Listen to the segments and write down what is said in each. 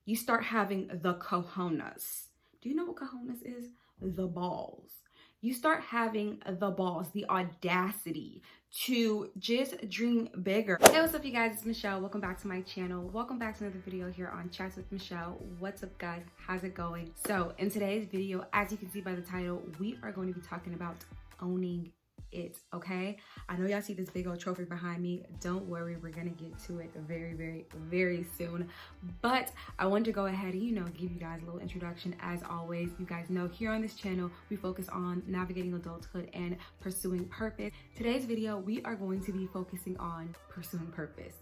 you start having the cojones. Do you know what cojones is? The balls. You start having the balls, the audacity to just dream bigger. Hey, what's up, you guys? It's Michelle. Welcome back to my channel. Welcome back to another video here on Chats with Michelle. What's up, guys? How's it going? So in today's video, as you can see by the title, we are going to be talking about owning it, okay? I know y'all see this big old trophy behind me. Don't worry, we're gonna get to it very soon. But I wanted to go ahead and, give you guys a little introduction. As always, you guys know here on this channel, we focus on navigating adulthood and pursuing purpose. Today's video, we are going to be focusing on pursuing purpose.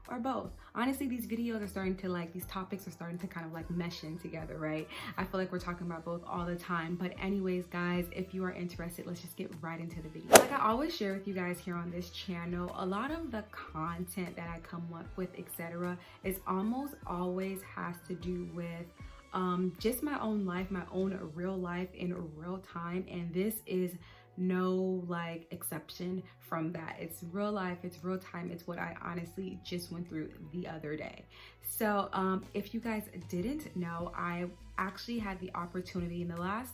Or both. Honestly, these videos are starting to these topics are starting to kind of mesh in together, right? I feel like we're talking about both all the time. But anyways, guys, if you are interested, let's just get right into the video. Like I always share with you guys here on this channel, a lot of the content that I come up with, etc., is almost always has to do with just my own life, my own real life in real time. And this is no exception from that. It's real life, it's real time, it's what I honestly just went through the other day. So if you guys didn't know, I actually had the opportunity in the last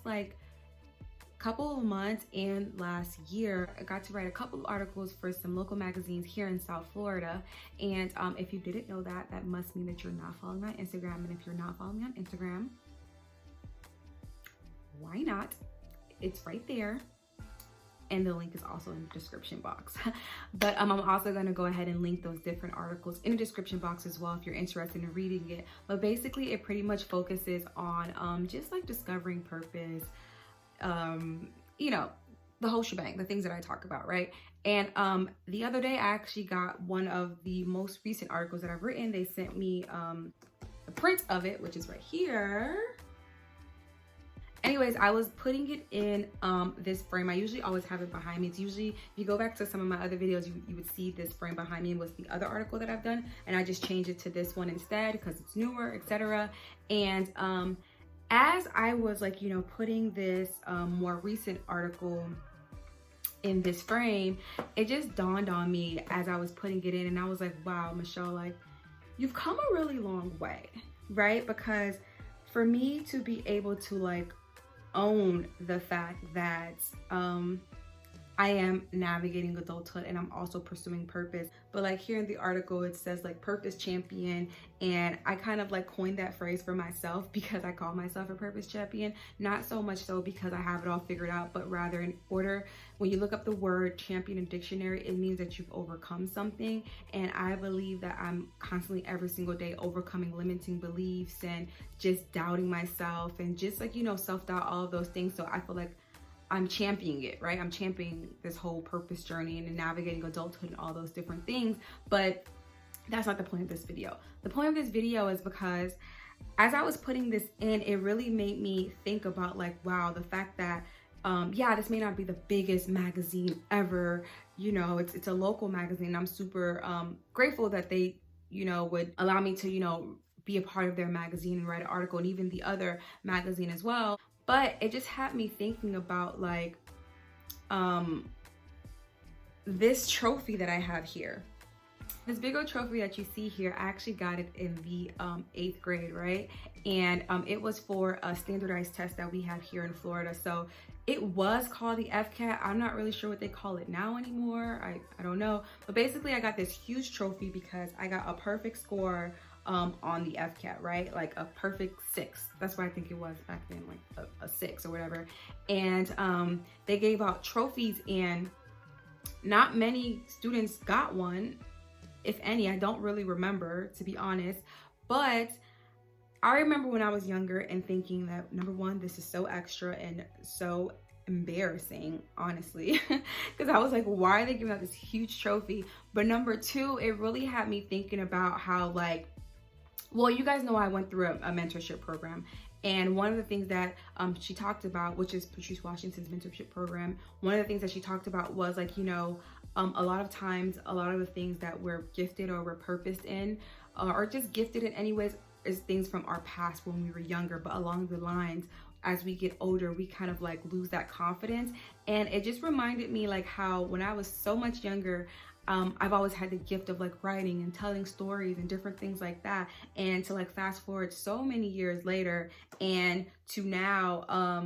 couple of months and last year, I got to write a couple of articles for some local magazines here in South Florida. And if you didn't know that, that must mean that you're not following me on Instagram. And if you're not following me on Instagram, why not? It's right there. And the link is also in the description box. But I'm also gonna go ahead and link those different articles in the description box as well if you're interested in reading it. But basically it pretty much focuses on just discovering purpose, the whole shebang, the things that I talk about, right? And the other day I actually got one of the most recent articles that I've written. They sent me a print of it, which is right here. Anyways, I was putting it in this frame. I usually always have it behind me. It's usually, if you go back to some of my other videos, you would see this frame behind me was the other article that I've done. And I just changed it to this one instead because it's newer, etc. And as I was putting this more recent article in this frame, it just dawned on me as I was putting it in. And I was like, wow, Michelle, you've come a really long way, right? Because for me to be able to own the fact that I am navigating adulthood and I'm also pursuing purpose. But here in the article, it says purpose champion. And I kind of coined that phrase for myself because I call myself a purpose champion. Not so much so because I have it all figured out, but rather in order, when you look up the word champion in dictionary, it means that you've overcome something. And I believe that I'm constantly every single day overcoming limiting beliefs and just doubting myself and just self-doubt, all of those things. So I feel like I'm championing it, right? I'm championing this whole purpose journey and navigating adulthood and all those different things. But that's not the point of this video. The point of this video is because as I was putting this in, it really made me think about wow, the fact that yeah, this may not be the biggest magazine ever. It's a local magazine. I'm super grateful that they, would allow me to, be a part of their magazine and write an article, and even the other magazine as well. But it just had me thinking about this trophy that I have here. This big old trophy that you see here, I actually got it in the 8th grade, right? And it was for a standardized test that we have here in Florida. So it was called the FCAT. I'm not really sure what they call it now anymore. I don't know. But basically I got this huge trophy because I got a perfect score on the FCAT, right? A perfect 6. That's what I think it was back then, a 6 or whatever. And they gave out trophies and not many students got one, if any. I don't really remember, to be honest. But I remember when I was younger and thinking that, number one, this is so extra and so embarrassing, honestly, because I was like, why are they giving out this huge trophy? But number two, it really had me thinking about how well, you guys know I went through a mentorship program. And one of the things that she talked about, which is Patrice Washington's mentorship program, one of the things that she talked about was a lot of times, a lot of the things that we're gifted or we're purposed in, or just gifted in anyways, is things from our past when we were younger. But along the lines, as we get older, we kind of lose that confidence. And it just reminded me how when I was so much younger, I've always had the gift of like writing and telling stories and different things like that. And to like fast forward so many years later and to now,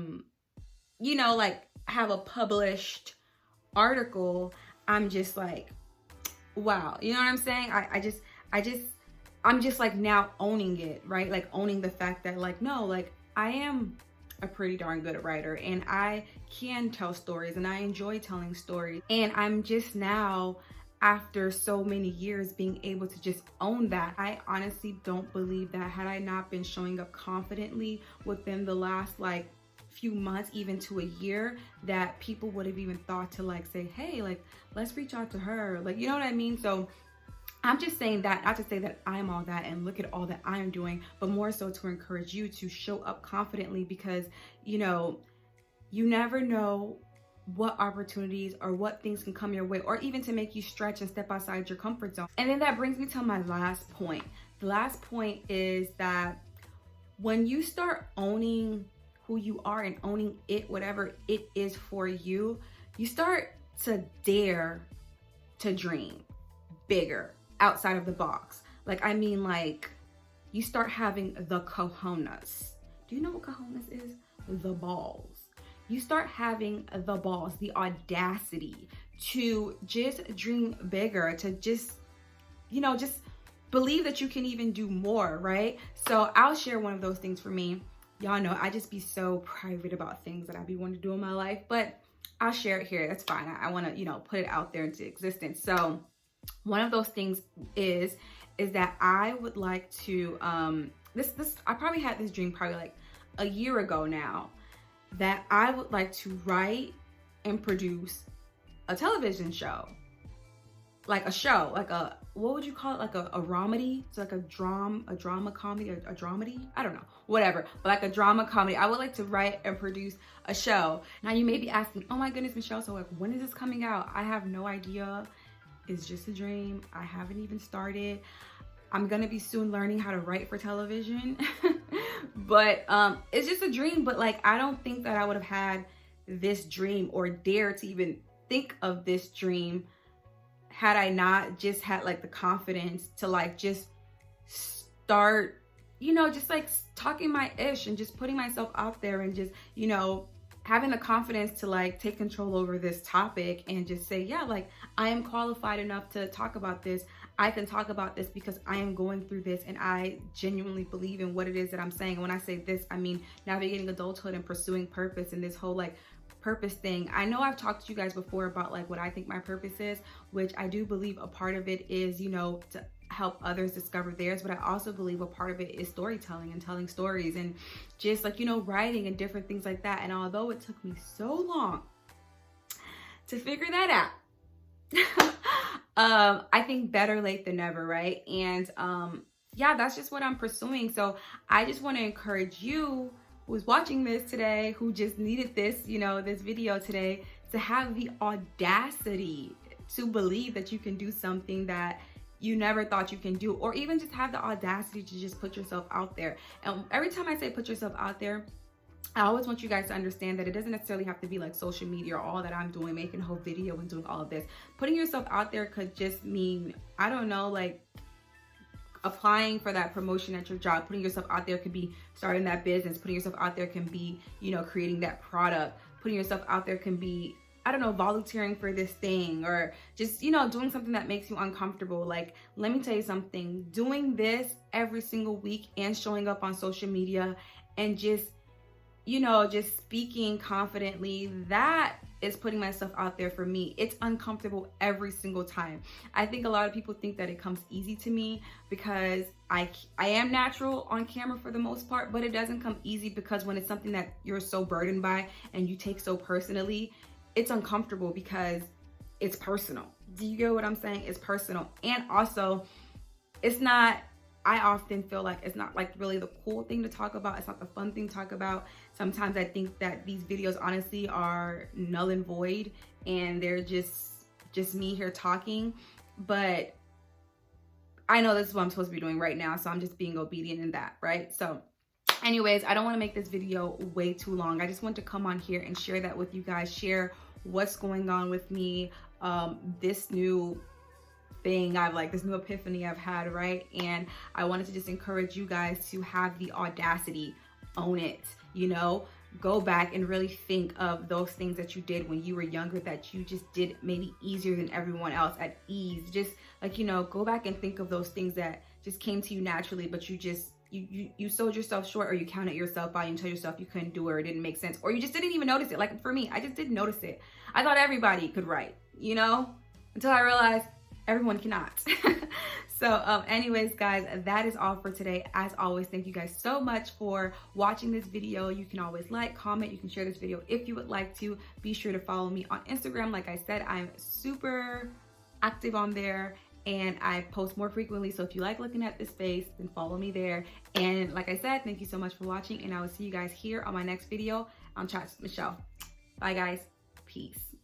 you know, like have a published article, I'm just like, wow, you know what I'm saying? I'm just like now owning it, right? Like owning the fact that like, no, like I am a pretty darn good writer and I can tell stories and I enjoy telling stories. And I'm just now, after so many years, being able to just own that. I honestly don't believe that had I not been showing up confidently within the last like few months, even to a year, that people would have even thought to like say, hey, like let's reach out to her, like, you know what I mean? So I'm just saying that not to say that I'm all that and look at all that I'm doing, but more so to encourage you to show up confidently, because you know, you never know what opportunities or what things can come your way, or even to make you stretch and step outside your comfort zone. And then that brings me to my last point. The last point is that when you start owning who you are and owning it, whatever it is for you, you start to dare to dream bigger, outside of the box. Like, I mean, like, you start having the cojones. Do you know what cojones is? The balls. You start having the balls, the audacity to just dream bigger, to just, you know, just believe that you can even do more, right? So I'll share one of those things for me. Y'all know I just be so private about things that I be wanting to do in my life, but I'll share it here. That's fine. I want to, you know, put it out there into existence. So one of those things is that I would like to, I probably had this dream probably like a year ago now, that I would like to write and produce a television show. Like a show, like a, what would you call it? Like a dramedy? So like a drama comedy, a dramedy? I don't know, whatever. But like a drama comedy. I would like to write and produce a show. Now you may be asking, oh my goodness, Michelle, so like when is this coming out? I have no idea. It's just a dream. I haven't even started. I'm gonna be soon learning how to write for television. But it's just a dream. But like, I don't think that I would have had this dream or dare to even think of this dream had I not just had like the confidence to like just start, you know, just like talking my ish and just putting myself out there and just, you know, having the confidence to like take control over this topic and just say, yeah, like I am qualified enough to talk about this. I can talk about this because I am going through this and I genuinely believe in what it is that I'm saying. And when I say this, I mean navigating adulthood and pursuing purpose and this whole like purpose thing. I know I've talked to you guys before about like what I think my purpose is, which I do believe a part of it is, you know, to help others discover theirs, but I also believe a part of it is storytelling and telling stories and just like, you know, writing and different things like that. And although it took me so long to figure that out, I think better late than never, right? And yeah, that's just what I'm pursuing. So I just want to encourage you who's watching this today, who just needed this, you know, this video today, to have the audacity to believe that you can do something that you never thought you can do, or even just have the audacity to just put yourself out there. And every time I say put yourself out there, I always want you guys to understand that it doesn't necessarily have to be like social media or all that I'm doing, making a whole video and doing all of this. Putting yourself out there could just mean, I don't know, like applying for that promotion at your job. Putting yourself out there could be starting that business. Putting yourself out there can be, you know, creating that product. Putting yourself out there can be, I don't know, volunteering for this thing, or just, you know, doing something that makes you uncomfortable. Like, let me tell you something, doing this every single week and showing up on social media and just, you know, just speaking confidently, that is putting myself out there for me. It's uncomfortable every single time. I think a lot of people think that it comes easy to me because I am natural on camera for the most part, but it doesn't come easy because when it's something that you're so burdened by and you take so personally, it's uncomfortable because it's personal. Do you get what I'm saying? It's personal. And also, it's not, I often feel like it's not like really the cool thing to talk about. It's not the fun thing to talk about. Sometimes I think that these videos honestly are null and void and they're just me here talking. But I know this is what I'm supposed to be doing right now, so I'm just being obedient in that, right? So anyways, I don't want to make this video way too long. I just want to come on here and share that with you guys, share what's going on with me, this new thing I've like, this new epiphany I've had, right? And I wanted to just encourage you guys to have the audacity, own it, you know? Go back and really think of those things that you did when you were younger that you just did maybe easier than everyone else, at ease. Just like, you know, go back and think of those things that just came to you naturally, but you just, you sold yourself short, or you counted yourself out and told yourself you couldn't do it, or it didn't make sense, or you just didn't even notice it. Like for me, I just didn't notice it. I thought everybody could write, you know, until I realized everyone cannot. So anyways, guys, that is all for today. As always, thank you guys so much for watching this video. You can always like, comment, you can share this video if you would like to. Be sure to follow me on Instagram. Like I said, I'm super active on there and I post more frequently. So if you like looking at this face, then follow me there. And like I said, thank you so much for watching, and I will see you guys here on my next video on Chats with Michelle. Bye guys, peace.